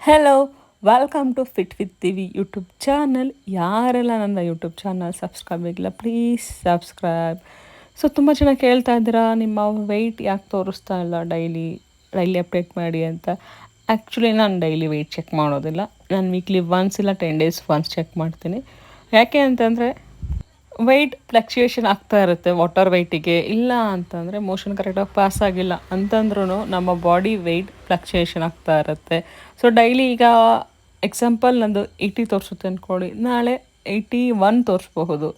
Hello, welcome to fit with Divi YouTube channel. ಯಾರೆಲ್ಲ ನನ್ನ YouTube channel subscribe ಆಗಿಲ್ಲ, please subscribe. So ತುಂಬ ಜನ ಕೇಳ್ತಾ ಇದ್ದೀರಾ, ನಿಮ್ಮ ವೆಯ್ಟ್ ಯಾಕೆ ತೋರಿಸ್ತಾ ಇಲ್ಲ ಡೈಲಿ ಅಪ್ಡೇಟ್ ಮಾಡಿ ಅಂತ. ಆ್ಯಕ್ಚುಲಿ ನಾನು ಡೈಲಿ ವೆಯ್ಟ್ ಚೆಕ್ ಮಾಡೋದಿಲ್ಲ. ನಾನು ವೀಕ್ಲಿ ಒನ್ಸ್ ಇಲ್ಲ 10 days ಒನ್ಸ್ ಚೆಕ್ ಮಾಡ್ತೀನಿ. ಯಾಕೆ ಅಂತಂದರೆ ವೆಯ್ಟ್ ಫ್ಲಕ್ಚುಯೇಷನ್ ಆಗ್ತಾ ಇರುತ್ತೆ ವಾಟರ್ ವೆಯ್ಟಿಗೆ. ಇಲ್ಲ ಅಂತಂದರೆ ಮೋಷನ್ ಕರೆಕ್ಟಾಗಿ ಪಾಸ್ ಆಗಿಲ್ಲ ಅಂತಂದ್ರೂ ನಮ್ಮ ಬಾಡಿ ವೆಯ್ಟ್ ಫ್ಲಕ್ಚುಯೇಷನ್ ಆಗ್ತಾ ಇರುತ್ತೆ. ಸೊ ಡೈಲಿ ಈಗ ಎಕ್ಸಾಂಪಲ್ ನಂದು 80 ತೋರಿಸುತ್ತೆ ಅಂದ್ಕೊಳ್ಳಿ, ನಾಳೆ 81 ತೋರಿಸ್ಬಹುದು.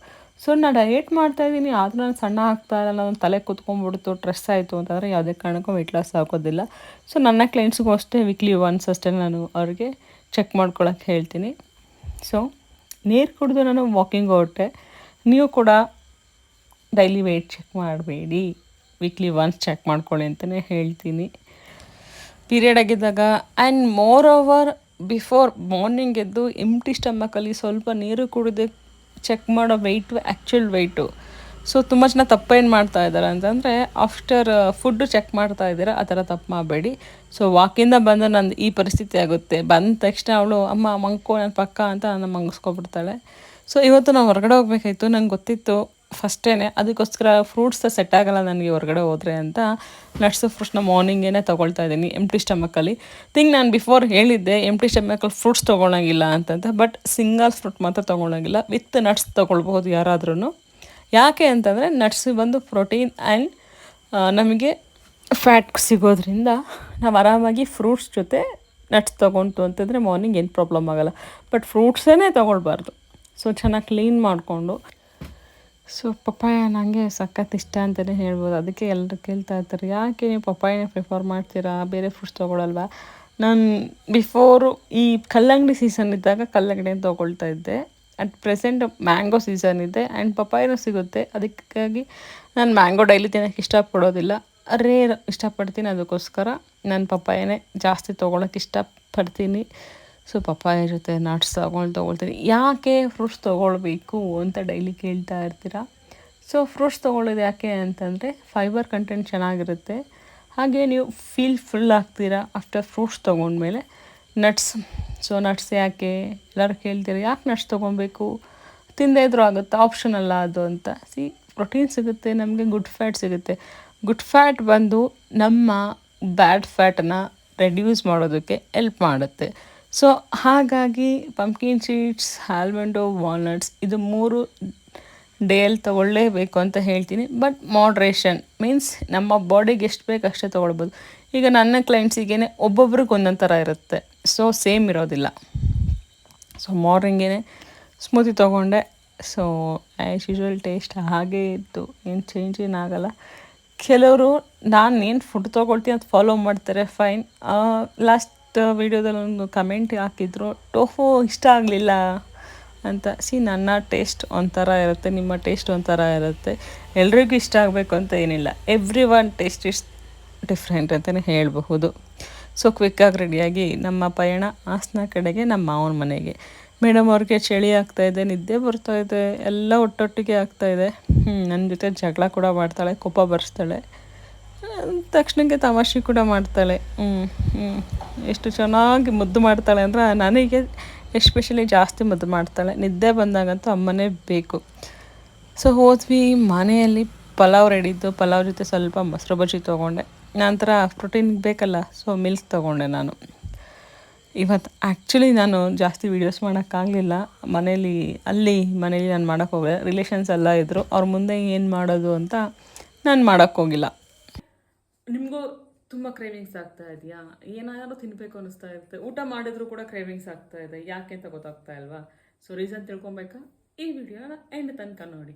ಸೊ ನಾನು ಡಯಟ್ ಮಾಡ್ತಾಯಿದ್ದೀನಿ, ಆದರೂ ನಾನು ಸಣ್ಣ ಆಗ್ತಾ ಇಲ್ಲ, ನನ್ನ ತಲೆ ಕೂತ್ಕೊಂಡ್ಬಿಡ್ತು, ಸ್ಟ್ರೆಸ್ ಆಯಿತು ಅಂತಂದರೆ ಯಾವುದೇ ಕಾರಣಕ್ಕೂ ವೆಯ್ಟ್ ಲಾಸ್ ಆಗೋದಿಲ್ಲ. ಸೊ ನನ್ನ ಕ್ಲೈಂಟ್ಸ್ಗೂ ಅಷ್ಟೇ ವೀಕ್ಲಿ ಒನ್ಸ್ ಅಷ್ಟೇ ನಾನು ಅವ್ರಿಗೆ ಚೆಕ್ ಮಾಡ್ಕೊಳಕ್ಕೆ ಹೇಳ್ತೀನಿ. ಸೊ ನೀರು ಕುಡಿದು ನಾನು ವಾಕಿಂಗ್ ಹೊರಟೆ. ನೀವು ಕೂಡ ಡೈಲಿ ವೆಯ್ಟ್ ಚೆಕ್ ಮಾಡಬೇಡಿ, ವೀಕ್ಲಿ ಒನ್ಸ್ ಚೆಕ್ ಮಾಡ್ಕೊಳ್ಳಿ ಅಂತಲೇ ಹೇಳ್ತೀನಿ. ಪೀರಿಯಡ್ ಆಗಿದ್ದಾಗ and more over before morning ಎದ್ದು ಎಂಟಿ ಸ್ಟಮಕಲ್ಲಿ ಸ್ವಲ್ಪ ನೀರು ಕುಡಿದು ಚೆಕ್ ಮಾಡೋ ವೆಯ್ಟು ಆ್ಯಕ್ಚುಲ್ ವೆಯ್ಟು. ಸೊ ತುಂಬ ಜನ ತಪ್ಪೇನು ಮಾಡ್ತಾ ಇದ್ದಾರೆ ಅಂತಂದರೆ ಆಫ್ಟರ್ ಫುಡ್ಡು ಚೆಕ್ ಮಾಡ್ತಾ ಇದ್ದೀರಾ, ಆ ಥರ ತಪ್ಪು ಮಾಡಬೇಡಿ. ಸೊ ವಾಕಿಂದ ಬಂದು ನಂದು ಈ ಪರಿಸ್ಥಿತಿ ಆಗುತ್ತೆ, ಬಂದ ತಕ್ಷಣ ಅವಳು ಅಮ್ಮ ಮಂಕೋ ನನ್ನ ಪಕ್ಕ ಅಂತ ನನ್ನ ಮಂಗಿಸ್ಕೊಬಿಡ್ತಾಳೆ. ಸೊ ಇವತ್ತು ನಾವು ಹೊರಗಡೆ ಹೋಗ್ಬೇಕಾಯ್ತು, ನಂಗೆ ಗೊತ್ತಿತ್ತು ಫಸ್ಟೇ, ಅದಕ್ಕೋಸ್ಕರ ಫ್ರೂಟ್ಸ್ ಸೆಟ್ ಆಗೋಲ್ಲ ನನಗೆ ಹೊರಗಡೆ ಹೋದರೆ ಅಂತ ನಟ್ಸು ಫ್ರೂಟ್ಸ್ನ ಮಾರ್ನಿಂಗೇ ತೊಗೊಳ್ತಾ ಇದ್ದೀನಿ ಎಂಟಿ ಸ್ಟಮಕಲ್ಲಿ. ನಾನು ಬಿಫೋರ್ ಹೇಳಿದ್ದೆ ಎಂಟಿ ಸ್ಟಮಕಲ್ಲಿ ಫ್ರೂಟ್ಸ್ ತೊಗೊಳಂಗಿಲ್ಲ ಅಂತಂತ, ಬಟ್ ಸಿಂಗಲ್ ಫ್ರೂಟ್ ಮಾತ್ರ ತೊಗೊಳಂಗಿಲ್ಲ, ವಿತ್ ನಟ್ಸ್ ತೊಗೊಳ್ಬೋದು ಯಾರಾದ್ರೂ. ಯಾಕೆ ಅಂತಂದರೆ ನಟ್ಸ್ ಬಂದು ಪ್ರೋಟೀನ್ ಆ್ಯಂಡ್ ನಮಗೆ ಫ್ಯಾಟ್ ಸಿಗೋದ್ರಿಂದ ನಾವು ಆರಾಮಾಗಿ ಫ್ರೂಟ್ಸ್ ಜೊತೆ ನಟ್ಸ್ ತೊಗೊಂತು ಅಂತಂದರೆ ಮಾರ್ನಿಂಗ್ ಏನು ಪ್ರಾಬ್ಲಮ್ ಆಗೋಲ್ಲ. ಬಟ್ ಫ್ರೂಟ್ಸೇ ತೊಗೊಳ್ಬಾರ್ದು. ಸೊ ಚೆನ್ನಾಗಿ ಕ್ಲೀನ್ ಮಾಡಿಕೊಂಡು, ಸೊ ಪಪ್ಪಾಯ ನನಗೆ ಸಖತ್ ಇಷ್ಟ ಅಂತಲೇ ಹೇಳ್ಬೋದು. ಅದಕ್ಕೆ ಎಲ್ಲರೂ ಕೇಳ್ತಾ ಇರ್ತಾರೆ, ಯಾಕೆ ನೀವು ಪಪ್ಪಾಯನೇ ಪ್ರಿಫರ್ ಮಾಡ್ತೀರಾ, ಬೇರೆ ಫ್ರೂಟ್ಸ್ ತೊಗೊಳಲ್ವಾ? ನಾನು ಬಿಫೋರು ಈ ಕಲ್ಲಂಗಡಿ ಸೀಸನ್ ಇದ್ದಾಗ ಕಲ್ಲಂಗಡಿನ ತೊಗೊಳ್ತಾ ಇದ್ದೆ. ಅಟ್ ಪ್ರೆಸೆಂಟ್ ಮ್ಯಾಂಗೋ ಸೀಸನ್ ಇದೆ ಆ್ಯಂಡ್ ಪಪ್ಪಾಯನೂ ಸಿಗುತ್ತೆ. ಅದಕ್ಕಾಗಿ ನಾನು ಮ್ಯಾಂಗೋ ಡೈಲಿ ತಿನ್ನೋಕ್ಕೆ ಇಷ್ಟಪಡೋದಿಲ್ಲ, ರೇರ್ ಇಷ್ಟಪಡ್ತೀನಿ. ಅದಕ್ಕೋಸ್ಕರ ನಾನು ಪಪ್ಪಾಯನೇ ಜಾಸ್ತಿ ತೊಗೊಳಕ್ಕೆ ಇಷ್ಟಪಡ್ತೀನಿ. ಸೊ ಪಪ್ಪಾಯ ಜೊತೆ ನಟ್ಸ್ ತೊಗೊಳ್ತೀನಿ. ಯಾಕೆ ಫ್ರೂಟ್ಸ್ ತೊಗೊಳ್ಬೇಕು ಅಂತ ಡೈಲಿ ಕೇಳ್ತಾ ಇರ್ತೀರ. ಸೊ ಫ್ರೂಟ್ಸ್ ತೊಗೊಳ್ಳೋದು ಯಾಕೆ ಅಂತಂದರೆ ಫೈಬರ್ ಕಂಟೆಂಟ್ ಚೆನ್ನಾಗಿರುತ್ತೆ, ಹಾಗೆ ನೀವು ಫುಲ್ ಆಗ್ತೀರಾ ಆಫ್ಟರ್ ಫ್ರೂಟ್ಸ್ ತೊಗೊಂಡ್ಮೇಲೆ. ನಟ್ಸ್, ಸೊ ನಟ್ಸ್ ಯಾಕೆ ಎಲ್ಲರೂ ಕೇಳ್ತೀರ, ಯಾಕೆ ನಟ್ಸ್ ತೊಗೊಬೇಕು, ತಿಂದೇ ಇದ್ರೂ ಆಗುತ್ತೆ, ಆಪ್ಷನ್ ಅಲ್ಲ ಅದು ಅಂತ. ಪ್ರೋಟೀನ್ ಸಿಗುತ್ತೆ, ನಮಗೆ ಗುಡ್ ಫ್ಯಾಟ್ ಸಿಗುತ್ತೆ. ಗುಡ್ ಫ್ಯಾಟ್ ಬಂದು ನಮ್ಮ ಬ್ಯಾಡ್ ಫ್ಯಾಟನ್ನು ರೆಡ್ಯೂಸ್ ಮಾಡೋದಕ್ಕೆ ಎಲ್ಪ್ ಮಾಡುತ್ತೆ. ಸೊ ಹಾಗಾಗಿ ಪಂಪ್ಕಿನ್ ಸೀಡ್ಸ್, ಆಲ್ಮಂಡು, ವಾಲ್ನಟ್ಸ್ ಇದು 3 ಡೇಯಲ್ಲಿ ತೊಗೊಳ್ಳೇಬೇಕು ಅಂತ ಹೇಳ್ತೀನಿ. ಬಟ್ ಮಾಡ್ರೇಷನ್ ಮೀನ್ಸ್ ನಮ್ಮ ಬಾಡಿಗೆ ಎಷ್ಟು ಬೇಕು ಅಷ್ಟೇ ತೊಗೊಳ್ಬೋದು. ಈಗ ನನ್ನ ಕ್ಲೈಂಟ್ಸಿಗೇ ಒಬ್ಬೊಬ್ರಿಗೆ ಒಂದೊಂದು ಥರ ಇರುತ್ತೆ, ಸೊ ಸೇಮ್ ಇರೋದಿಲ್ಲ. ಸೊ ಮಾರ್ನಿಂಗೇ ಸ್ಮೂತಿ ತೊಗೊಂಡೆ. ಸೊ ಆ್ಯಸ್ ಯೂಶ್ವಲ್ ಟೇಸ್ಟ್ ಹಾಗೇ ಇತ್ತು, ಏನು ಚೇಂಜ್ ಏನಾಗಲ್ಲ. ಕೆಲವರು ನಾನು ಏನು ಫುಡ್ ತೊಗೊಳ್ತೀನಿ ಅದು ಫಾಲೋ ಮಾಡ್ತಾರೆ, ಫೈನ್. ಲಾಸ್ಟ್ ವೀಡಿಯೋದಲ್ಲಿ ಒಂದು ಕಮೆಂಟ್ ಹಾಕಿದ್ರು, ಟೋಫು ಇಷ್ಟ ಆಗಲಿಲ್ಲ ಅಂತ. ನನ್ನ ಟೇಸ್ಟ್ ಒಂಥರ ಇರುತ್ತೆ, ನಿಮ್ಮ ಟೇಸ್ಟ್ ಒಂಥರ ಇರುತ್ತೆ, ಎಲ್ರಿಗೂ ಇಷ್ಟ ಆಗಬೇಕು ಅಂತ ಏನಿಲ್ಲ. Every one taste is different ಅಂತಲೇ ಹೇಳಬಹುದು. ಸೊ ಕ್ವಿಕ್ಕಾಗಿ ರೆಡಿಯಾಗಿ ನಮ್ಮ ಪಯಣ ಹಾಸನ ಕಡೆಗೆ, ನಮ್ಮ ಮಾವನ ಮನೆಗೆ. ಮೇಡಮ್ ಅವ್ರಿಗೆ ಚಳಿ ಆಗ್ತಾಯಿದೆ, ನಿದ್ದೆ ಬರ್ತಾಯಿದೆ, ಎಲ್ಲ ಒಟ್ಟೊಟ್ಟಿಗೆ ಆಗ್ತಾಯಿದೆ. ನನ್ನ ಜೊತೆ ಜಗಳ ಕೂಡ ಮಾಡ್ತಾಳೆ, ಕೋಪ ಬರ್ಸ್ತಾಳೆ, ತಕ್ಷಣಕ್ಕೆ ತಮಾಷೆ ಕೂಡ ಮಾಡ್ತಾಳೆ. ಎಷ್ಟು ಚೆನ್ನಾಗಿ ಮುದ್ದು ಮಾಡ್ತಾಳೆ ಅಂದರೆ ನನಗೆ ಎಸ್ಪೆಷಲಿ ಜಾಸ್ತಿ ಮುದ್ದು ಮಾಡ್ತಾಳೆ. ನಿದ್ದೆ ಬಂದಾಗಂತೂ ಅಮ್ಮನೇ ಬೇಕು. ಸೊ ಹೋದ್ವಿ, ಮನೆಯಲ್ಲಿ ಪಲಾವ್ ರೆಡಿದ್ದು, ಪಲಾವ್ ಜೊತೆ ಸ್ವಲ್ಪ ಮೊಸರು ಬಜ್ಜಿ ತೊಗೊಂಡೆ. ನಂತರ ಪ್ರೋಟೀನ್ಗೆ ಬೇಕಲ್ಲ, ಸೊ ಮಿಲ್ಕ್ ತೊಗೊಂಡೆ ನಾನು. ಇವತ್ತು ಆ್ಯಕ್ಚುಲಿ ನಾನು ಜಾಸ್ತಿ ವೀಡಿಯೋಸ್ ಮಾಡೋಕ್ಕಾಗಲಿಲ್ಲ. ಮನೇಲಿ ನಾನು ಮಾಡೋಕ್ಕೆ ಹೋಗಲ್ಲ, ರಿಲೇಷನ್ಸ್ ಎಲ್ಲ ಇದ್ದರು, ಅವ್ರ ಮುಂದೆ ಏನು ಮಾಡೋದು ಅಂತ ನಾನು ಮಾಡೋಕ್ಕೋಗಿಲ್ಲ. ನಿಮಗೂ ತುಂಬ ಕ್ರೇವಿಂಗ್ಸ್ ಆಗ್ತಾ ಇದೆಯಾ? ಏನಾದರೂ ತಿನ್ನಬೇಕು ಅನ್ನಿಸ್ತಾ ಇರುತ್ತೆ, ಊಟ ಮಾಡಿದ್ರು ಕೂಡ ಕ್ರೇವಿಂಗ್ಸ್ ಆಗ್ತಾ ಇದೆ, ಯಾಕೆ ಅಂತ ಗೊತ್ತಾಗ್ತಾ ಇಲ್ವಾ? ಸೊ ರೀಸನ್ ತಿಳ್ಕೊಬೇಕಾ? ಈ ವಿಡಿಯೋನ ಎಂಡ್ ತನಕ ನೋಡಿ.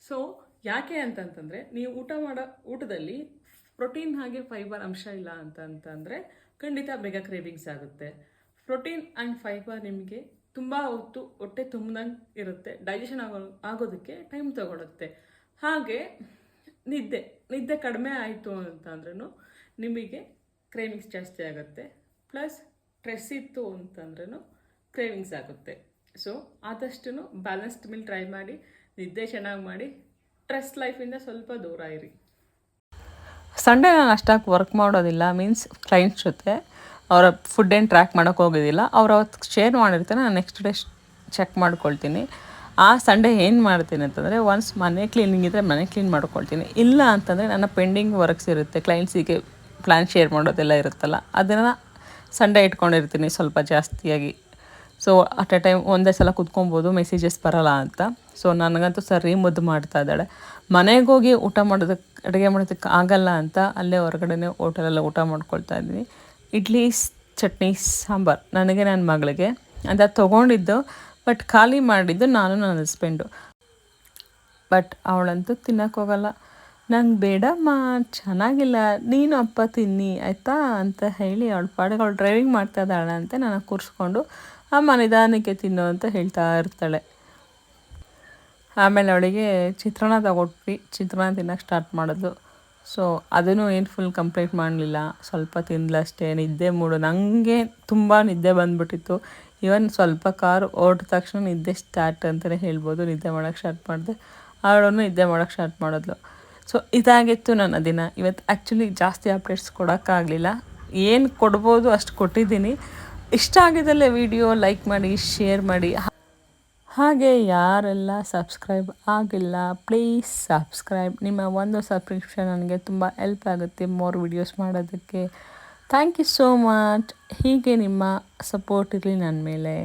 ಸೊ ಯಾಕೆ ಅಂತಂತಂದರೆ, ನೀವು ಊಟದಲ್ಲಿ ಪ್ರೋಟೀನ್ ಹಾಗೆ ಫೈಬರ್ ಅಂಶ ಇಲ್ಲ ಅಂತಂತಂದರೆ ಖಂಡಿತ ಬೇಗ ಕ್ರೇವಿಂಗ್ಸ್ ಆಗುತ್ತೆ. ಪ್ರೋಟೀನ್ ಆ್ಯಂಡ್ ಫೈಬರ್ ನಿಮಗೆ ತುಂಬ ಹೊತ್ತು ಹೊಟ್ಟೆ ತುಂಬ್ದಂಗೆ ಇರುತ್ತೆ, ಡೈಜೆಷನ್ ಆಗೋದಕ್ಕೆ ಟೈಮ್ ತಗೊಳುತ್ತೆ. ಹಾಗೆ ನಿದ್ದೆ ಕಡಿಮೆ ಆಯಿತು ಅಂತಂದ್ರೂ ನಿಮಗೆ ಕ್ರೇವಿಂಗ್ಸ್ ಜಾಸ್ತಿ ಆಗುತ್ತೆ. ಪ್ಲಸ್ ಸ್ಟ್ರೆಸ್ ಇತ್ತು ಅಂತಂದ್ರೂ ಕ್ರೇವಿಂಗ್ಸ್ ಆಗುತ್ತೆ. ಸೊ ಆದಷ್ಟು ಬ್ಯಾಲೆನ್ಸ್ಡ್ ಮೀಲ್ ಟ್ರೈ ಮಾಡಿ, ನಿದ್ದೆ ಚೆನ್ನಾಗಿ ಮಾಡಿ, ಸ್ಟ್ರೆಸ್ ಲೈಫಿಂದ ಸ್ವಲ್ಪ ದೂರ ಇರಿ. ಸಂಡೇ ನಾನು ಅಷ್ಟಾಗಿ ವರ್ಕ್ ಮಾಡೋದಿಲ್ಲ, ಮೀನ್ಸ್ ಕ್ಲೈಂಟ್ಸ್ ಜೊತೆ ಅವರ ಫುಡ್ ಏನು ಟ್ರ್ಯಾಕ್ ಮಾಡೋಕ್ಕೆ ಹೋಗೋದಿಲ್ಲ. ಅವ್ರು ಅವತ್ತು ಶೇರ್ ಮಾಡಿರ್ತಾರೆ, ನಾನು ನೆಕ್ಸ್ಟ್ ಡೇ ಚೆಕ್ ಮಾಡ್ಕೊಳ್ತೀನಿ. ಆ ಸಂಡೇ ಏನು ಮಾಡ್ತೀನಿ ಅಂತಂದರೆ, ಒನ್ಸ್ ಮನೆ ಕ್ಲೀನಿಂಗ್ ಇದ್ದರೆ ಮನೆ ಕ್ಲೀನ್ ಮಾಡ್ಕೊಳ್ತೀನಿ. ಇಲ್ಲ ಅಂತಂದರೆ ನನ್ನ ಪೆಂಡಿಂಗ್ ವರ್ಕ್ಸ್ ಇರುತ್ತೆ, ಕ್ಲೈಂಟ್ಸಿಗೆ ಪ್ಲ್ಯಾನ್ ಶೇರ್ ಮಾಡೋದೆಲ್ಲ ಇರುತ್ತಲ್ಲ, ಅದನ್ನು ಸಂಡೇ ಇಟ್ಕೊಂಡಿರ್ತೀನಿ ಸ್ವಲ್ಪ ಜಾಸ್ತಿಯಾಗಿ. ಸೊ ಅಟ್ ಎ ಟೈಮ್ ಒಂದೇ ಸಲ ಕುತ್ಕೊಬೋದು, ಮೆಸೇಜಸ್ ಬರೋಲ್ಲ ಅಂತ. ಸೊ ನನಗಂತೂ ಸರಿ ಮುದ್ದು ಮಾಡ್ತಾ ಇದ್ದಾಳೆ. ಮನೆಗೆ ಹೋಗಿ ಊಟ ಮಾಡೋದಕ್ಕೆ, ಅಡುಗೆ ಮಾಡೋದಕ್ಕೆ ಆಗಲ್ಲ ಅಂತ ಅಲ್ಲೇ ಹೊರಗಡೆನೇ ಹೋಟೆಲಲ್ಲಿ ಊಟ ಮಾಡ್ಕೊಳ್ತಾ ಇದ್ದೀನಿ. ಇಡ್ಲಿ, ಚಟ್ನಿ, ಸಾಂಬಾರು ನನಗೆ ನನ್ನ ಮಗಳಿಗೆ ಅಂತ ತೊಗೊಂಡಿದ್ದು. ಬಟ್ ಖಾಲಿ ಮಾಡಿದ್ದು ನಾನು ನನ್ನ ಹಸ್ಬೆಂಡು. ಬಟ್ ಅವಳಂತೂ ತಿನ್ನೋಕ್ಕೋಗಲ್ಲ. ನಂಗೆ ಬೇಡಮ್ಮ, ಚೆನ್ನಾಗಿಲ್ಲ, ನೀನು ಅಪ್ಪ ತಿನ್ನಿ ಆಯಿತಾ ಅಂತ ಹೇಳಿ ಅವಳ ಪಾಡಿಗೆ ಅವಳು ಡ್ರೈವಿಂಗ್ ಮಾಡ್ತಾ ಇದ್ದಾಳೆ ಅಂತ ನನಗೆ ಕೂರಿಸ್ಕೊಂಡು ಅಮ್ಮ ನಿಧಾನಕ್ಕೆ ತಿನ್ನು ಅಂತ ಹೇಳ್ತಾ ಇರ್ತಾಳೆ. ಆಮೇಲೆ ಅವಳಿಗೆ ಚಿತ್ರಾನ್ನ ತಗೊಟ್ವಿ, ಚಿತ್ರಾನ್ನ ತಿನ್ನೋಕ್ಕೆ ಸ್ಟಾರ್ಟ್ ಮಾಡಿದ್ಲು. ಸೊ ಅದನ್ನು ಏನು ಫುಲ್ ಕಂಪ್ಲೀಟ್ ಮಾಡಲಿಲ್ಲ, ಸ್ವಲ್ಪ ತಿಂದಲಷ್ಟೇ. ನಿದ್ದೆ ಮೂಡು, ನನಗೆ ತುಂಬ ನಿದ್ದೆ ಬಂದುಬಿಟ್ಟಿತ್ತು. ಈವನ್ ಸ್ವಲ್ಪ ಕಾರು ಓಡಿದ ತಕ್ಷಣ ನಿದ್ದೆ ಸ್ಟಾರ್ಟ್ ಅಂತಲೇ ಹೇಳ್ಬೋದು. ನಿದ್ದೆ ಮಾಡೋಕ್ಕೆ ಸ್ಟಾರ್ಟ್ ಮಾಡಿದೆ, ಅವಳನ್ನು ನಿದ್ದೆ ಮಾಡೋಕ್ಕೆ ಸ್ಟಾರ್ಟ್ ಮಾಡಿದ್ಲು. ಸೊ ಇದಾಗಿತ್ತು ನನ್ನ ದಿನ. ಇವತ್ತು ಆ್ಯಕ್ಚುಲಿ ಜಾಸ್ತಿ ಅಪ್ಡೇಟ್ಸ್ ಕೊಡೋಕ್ಕಾಗಲಿಲ್ಲ, ಏನು ಕೊಡ್ಬೋದು ಅಷ್ಟು ಕೊಟ್ಟಿದ್ದೀನಿ. ಇಷ್ಟ ಆಗಿದ್ದಲ್ಲೇ ವಿಡಿಯೋ ಲೈಕ್ ಮಾಡಿ, ಶೇರ್ ಮಾಡಿ. ಹಾಗೆ ಯಾರೆಲ್ಲ ಸಬ್ಸ್ಕ್ರೈಬ್ ಆಗಿಲ್ಲ, ಪ್ಲೀಸ್ ಸಬ್ಸ್ಕ್ರೈಬ್. ನಿಮ್ಮ ಒಂದು ಸಬ್ಸ್ಕ್ರಿಪ್ಷನ್ ನನಗೆ ತುಂಬ ಹೆಲ್ಪ್ ಆಗುತ್ತೆ ಮೋರ್ ವಿಡಿಯೋಸ್ ಮಾಡೋದಕ್ಕೆ. Thank you so much. ಹೀಗೆ ನಿಮ್ಮ ಸಪೋರ್ಟ್ ಇರಲಿ ನನ್ನ ಮೇಲೆ.